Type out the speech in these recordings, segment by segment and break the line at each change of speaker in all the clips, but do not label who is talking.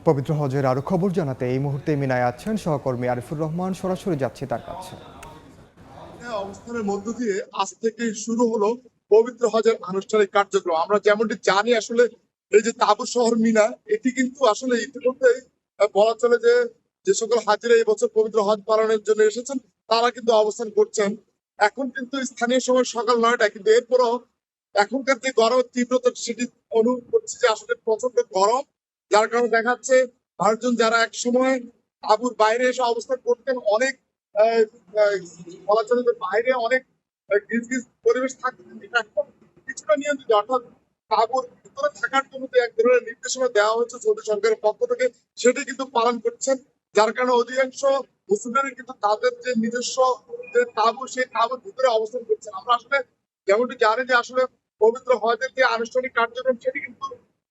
পবিত্র হজের আরো খবর জানাতে এই মুহূর্তে মিনায় আছেন সহকর্মী আরিফুর রহমান। সরাসরি যাচ্ছে তার কাছে।
অবস্থানের মধ্য দিয়ে আজ থেকে শুরু হলো পবিত্র হজের আনুষ্ঠানিক কার্যক্রম। আমরা যেমনটি জানি আসলে এই যে তাবুর শহর মিনা, এটি কিন্তু আসলে ইতিমধ্যেই বলা চলে যে যে সকল হাজিরা এই বছর পবিত্র হজ পালনের জন্য এসেছেন তারা কিন্তু অবস্থান করছেন। এখন কিন্তু স্থানীয় সময় সকাল 9টা, কিন্তু এরপরও এখনকার যে গরমের তীব্রতা সেটি অনুভব করছি যে আসলে প্রচন্ড গরম, যার কারণে দেখা যাচ্ছে মানুষজন যারা এক সময় তাঁবুর বাইরে এসে অবস্থান করতেন, অনেক আহ, আহ, বলা চলে যে বাইরে অনেক গিজ গিজ পরিবেশ থাকতো, কিন্তু এখন কিছুটা নিয়ন্ত্রিত, অর্থাৎ তাঁবুর ভিতরে থাকার জন্য যে এক ধরনের নির্দেশনা দেওয়া হয়েছে সৌদি সরকারের পক্ষ থেকে, সেটি কিন্তু পালন করছেন। যার কারণে অধিকাংশ মুসলিমরা কিন্তু তাদের যে নিজস্ব যে তাঁবু, সেই তাঁবুর ভিতরে অবস্থান করছেন। আমরা আসলে যেমনটি জানি যে আসলে পবিত্র হজের যে আনুষ্ঠানিক কার্যক্রম সেটি কিন্তু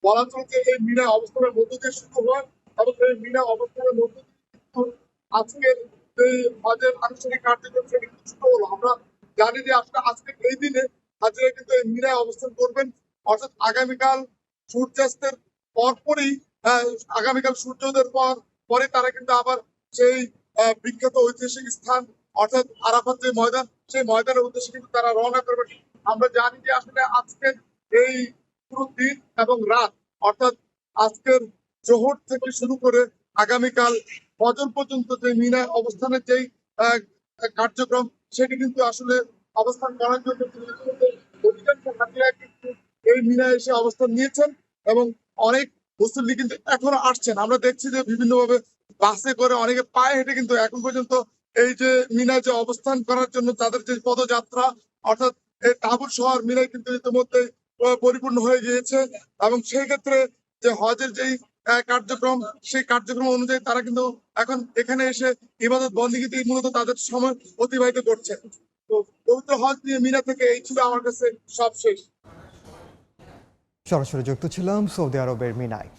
বলা চলছে এই মিনা অবস্থানের মধ্য দিয়ে শুরু হয়, এবং এই মিনা অবস্থানের মধ্য দিয়ে কিন্তু আজকের যে হজের আনুষ্ঠানিক কার্যক্রম সেটি কিন্তু শুরু হলো। আমরা জানি যে আসলে আজকে এই দিনে হাজিরা কিন্তু এই মিনায় অবস্থান করবেন, অর্থাৎ আগামীকাল সূর্যাস্তের পরপরই আগামীকাল সূর্যোদয়ের পরে তারা কিন্তু আবার সেই বিখ্যাত ঐতিহাসিক স্থান অর্থাৎ আরাফাত যে ময়দান, সেই ময়দানের উদ্দেশ্যে কিন্তু তারা রওনা করবেন। আমরা জানি যে আসলে আজকের এই পুরো দিন এবং রাত, অর্থাৎ আজকের জোহর থেকে শুরু করে আগামীকাল ফজর পর্যন্ত যে মিনায় অবস্থানের যেই কার্যক্রম, সেটি কিন্তু আসলে অবস্থান করার জন্য অধিকাংশ হাজিরা কিন্তু এই মিনায় এসে অবস্থান নিয়েছেন, এবং অনেক মুসল্লি কিন্তু এখনো আসছেন। আমরা দেখছি যে বিভিন্নভাবে বাসে করে, অনেকে পায়ে হেঁটে কিন্তু এখন পর্যন্ত এই যে মিনায় যে অবস্থান করার জন্য তাদের যে পদযাত্রা, অর্থাৎ এই তাঁবুর শহর মিনায় কিন্তু ইতিমধ্যে পরিপূর্ণ হয়ে গিয়েছে। এবং সেই ক্ষেত্রে যে হজের যেই কার্যক্রম, সেই কার্যক্রম অনুযায়ী তারা কিন্তু এখন এখানে এসে ইবাদত বন্দেগীতে মূলত তাদের সময় অতিবাহিত করছে। তো পবিত্র হজ নিয়ে মিনা থেকে এই ছিল আমার কাছে সব শেষ।
সরাসরি যুক্ত ছিলাম সৌদি আরবের মিনায়।